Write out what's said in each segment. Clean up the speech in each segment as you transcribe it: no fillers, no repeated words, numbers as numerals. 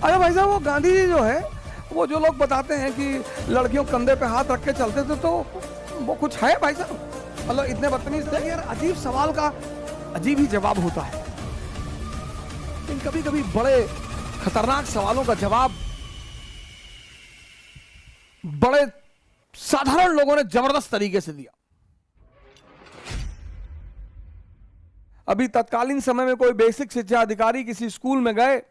अरे भाई साहब, वो गांधी जी जो है, वो जो लोग बताते हैं कि लड़कियों कंधे पे हाथ रख के चलते थे, तो वो कुछ है भाई साहब? मतलब इतने बदतमीज थे यार। अजीब सवाल का अजीब ही जवाब होता है, लेकिन कभी कभी बड़े खतरनाक सवालों का जवाब बड़े साधारण लोगों ने जबरदस्त तरीके से दिया। अभी तत्कालीन समय में कोई बेसिक शिक्षा अधिकारी किसी स्कूल में गए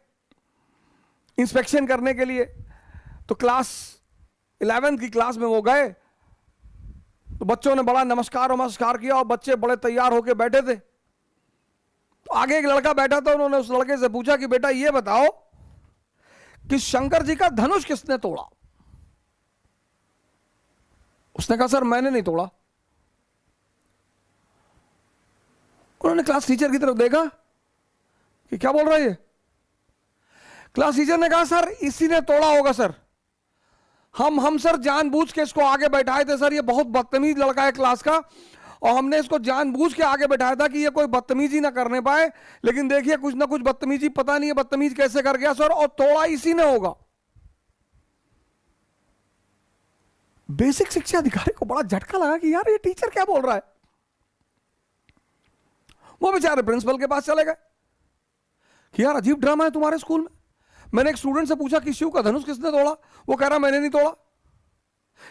इंस्पेक्शन करने के लिए, तो क्लास 11th की क्लास में वो गए, तो बच्चों ने बड़ा नमस्कार किया और बच्चे बड़े तैयार होकर बैठे थे। तो आगे एक लड़का बैठा था, उन्होंने उस लड़के से पूछा कि बेटा ये बताओ कि शंकर जी का धनुष किसने तोड़ा? उसने कहा सर मैंने नहीं तोड़ा। उन्होंने क्लास टीचर की तरफ देखा कि क्या बोल रहा है ये। क्लास टीचर ने कहा सर इसी ने तोड़ा होगा सर। हम सर जानबूझ के इसको आगे बैठाए थे सर, ये बहुत बदतमीज लड़का है क्लास का, और हमने इसको जानबूझ के आगे बैठाया था कि ये कोई बदतमीजी ना करने पाए, लेकिन देखिए कुछ ना कुछ बदतमीजी, पता नहीं है बदतमीज कैसे कर गया सर, और तोड़ा इसी ने होगा। बेसिक शिक्षा अधिकारी को बड़ा झटका लगा कि यार ये टीचर क्या बोल रहा है। वो बेचारे प्रिंसिपल के पास चले गए कि यार अजीब ड्रामा है तुम्हारे स्कूल में। मैंने एक स्टूडेंट से पूछा कि शिव का धनुष किसने तोड़ा, वो कह रहा मैंने नहीं तोड़ा।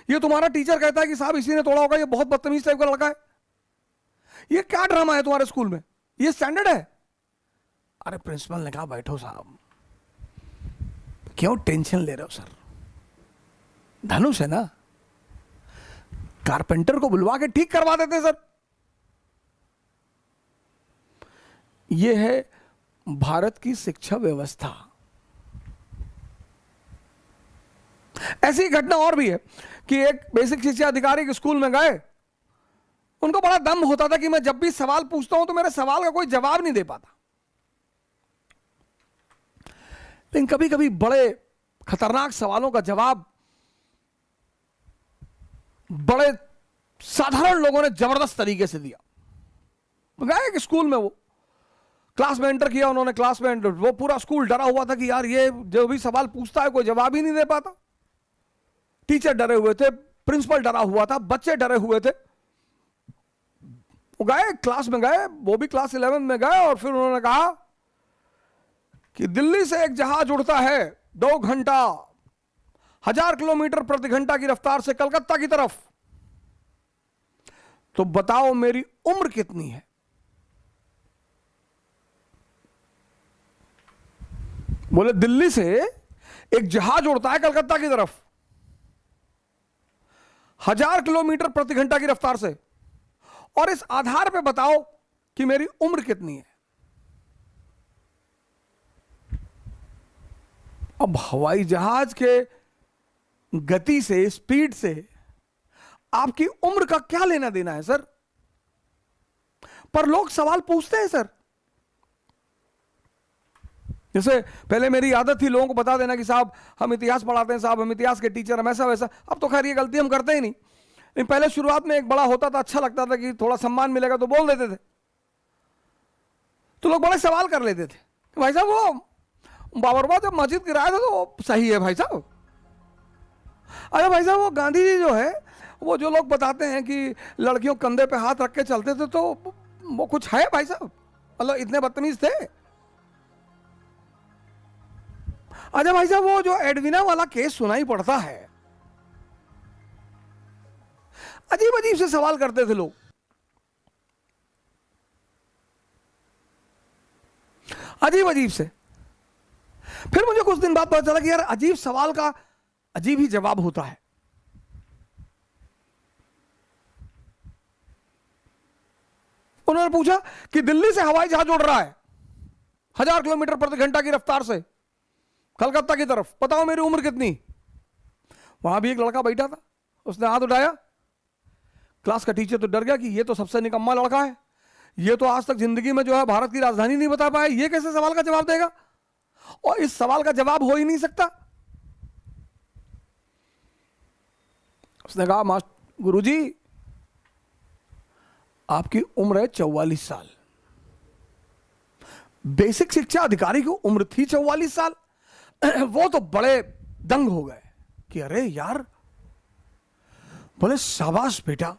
ये तुम्हारा टीचर कहता है कि साहब इसी ने तोड़ा होगा, ये बहुत बदतमीज टाइप का लड़का है। ये क्या ड्रामा है तुम्हारे स्कूल में, ये स्टैंडर्ड है? अरे प्रिंसिपल ने कहा बैठो साहब, क्यों टेंशन ले रहे हो सर, धनुष है ना, कारपेंटर को बुलवा के ठीक करवा देते सर। यह है भारत की शिक्षा व्यवस्था। ऐसी घटना और भी है कि एक बेसिक शिक्षा अधिकारी के स्कूल में गए, उनको बड़ा दम होता था कि मैं जब भी सवाल पूछता हूं तो मेरे सवाल का कोई जवाब नहीं दे पाता। लेकिन कभी कभी बड़े खतरनाक सवालों का जवाब बड़े साधारण लोगों ने जबरदस्त तरीके से दिया। गए कि स्कूल में, वो क्लास में एंटर किया उन्होंने, क्लास में एंटर, वो पूरा स्कूल डरा हुआ था कि यार ये जो भी सवाल पूछता है कोई जवाब ही नहीं दे पाता। टीचर डरे हुए थे, प्रिंसिपल डरा हुआ था, बच्चे डरे हुए थे। वो गए क्लास में, गए वो भी क्लास 11 में गए, और फिर उन्होंने कहा कि दिल्ली से एक जहाज उड़ता है 2 घंटा 1000 किलोमीटर प्रति घंटा की रफ्तार से कलकत्ता की तरफ, तो बताओ मेरी उम्र कितनी है? बोले दिल्ली से एक जहाज उड़ता है कलकत्ता की तरफ 1000 किलोमीटर प्रति घंटा की रफ्तार से, और इस आधार पे बताओ कि मेरी उम्र कितनी है। अब हवाई जहाज के गति से, स्पीड से आपकी उम्र का क्या लेना देना है सर? पर लोग सवाल पूछते हैं सर। जैसे पहले मेरी आदत थी लोगों को बता देना कि साहब हम इतिहास पढ़ाते हैं, साहब हम इतिहास के टीचर, हम ऐसा वैसा। अब तो खैर ये गलती हम करते ही नहीं, लेकिन पहले शुरुआत में एक बड़ा होता था, अच्छा लगता था कि थोड़ा सम्मान मिलेगा तो बोल देते थे, तो लोग बड़े सवाल कर लेते थे कि भाई साहब वो बाबरबाद जब मस्जिद गिराया था तो वो सही है भाई साहब? अरे भाई साहब, वो गांधी जी जो है, वो जो लोग बताते हैं कि लड़कियों कंधे पे हाथ रख के चलते थे, तो वो कुछ है भाई साहब? मतलब इतने बदतमीज थे? अच्छा भाई साहब, वो जो एडविना वाला केस सुनाई पड़ता है, अजीब अजीब से सवाल करते थे लोग, अजीब अजीब से। फिर मुझे कुछ दिन बाद पता चला कि यार अजीब सवाल का अजीब ही जवाब होता है। उन्होंने पूछा कि दिल्ली से हवाई जहाज उड़ रहा है 1000 किलोमीटर प्रति घंटा की रफ्तार से कलकत्ता की तरफ, बताओ मेरी उम्र कितनी? वहां भी एक लड़का बैठा था, उसने हाथ उठाया। क्लास का टीचर तो डर गया कि ये तो सबसे निकम्मा लड़का है, ये तो आज तक जिंदगी में जो है भारत की राजधानी नहीं बता पाया, ये कैसे सवाल का जवाब देगा, और इस सवाल का जवाब हो ही नहीं सकता। उसने कहा मास्टर गुरुजी आपकी उम्र है 44 साल। बेसिक शिक्षा अधिकारी की उम्र थी 44 साल। वो तो बड़े दंग हो गए कि अरे यार, बोले शाबाश बेटा,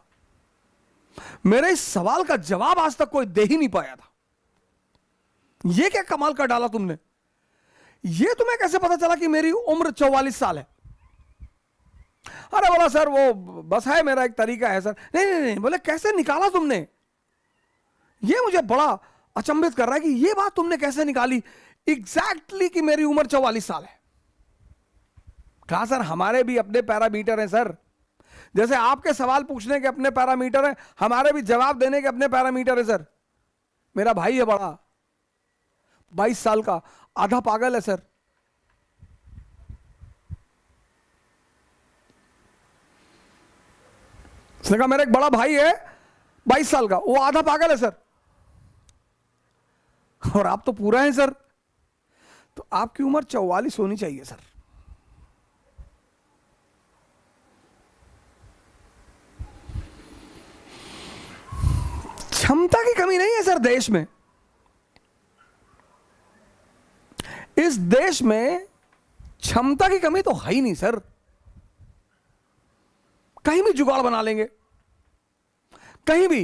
मेरे इस सवाल का जवाब आज तक कोई दे ही नहीं पाया था, ये क्या कमाल का डाला तुमने, ये तुम्हें कैसे पता चला कि मेरी उम्र 44 साल है। अरे बोला सर वो बस है, मेरा एक तरीका है सर। नहीं नहीं नहीं, बोले कैसे निकाला तुमने, ये मुझे बड़ा अचंभित कर रहा है कि ये बात तुमने कैसे निकाली एग्जैक्टली कि मेरी उम्र 44 साल है। कहा सर हमारे भी अपने पैरामीटर हैं सर, जैसे आपके सवाल पूछने के अपने पैरामीटर हैं, हमारे भी जवाब देने के अपने पैरामीटर है सर। मेरा भाई है बड़ा, 22 साल का, आधा पागल है सर। उसने कहा मेरा एक बड़ा भाई है 22 साल का, वो आधा पागल है सर, और आप तो पूरा है सर, तो आपकी उम्र 44 होनी चाहिए सर। क्षमता की कमी नहीं है सर देश में, इस देश में क्षमता की कमी तो है ही नहीं सर, कहीं भी जुगाड़ बना लेंगे, कहीं भी।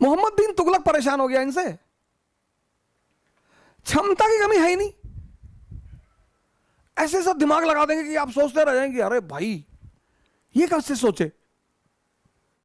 मोहम्मद बिन तुगलक परेशान हो गया इनसे, क्षमता की कमी है ही नहीं, ऐसे सब दिमाग लगा देंगे कि आप सोचते रह जाएंगे अरे भाई ये कब से सोचे।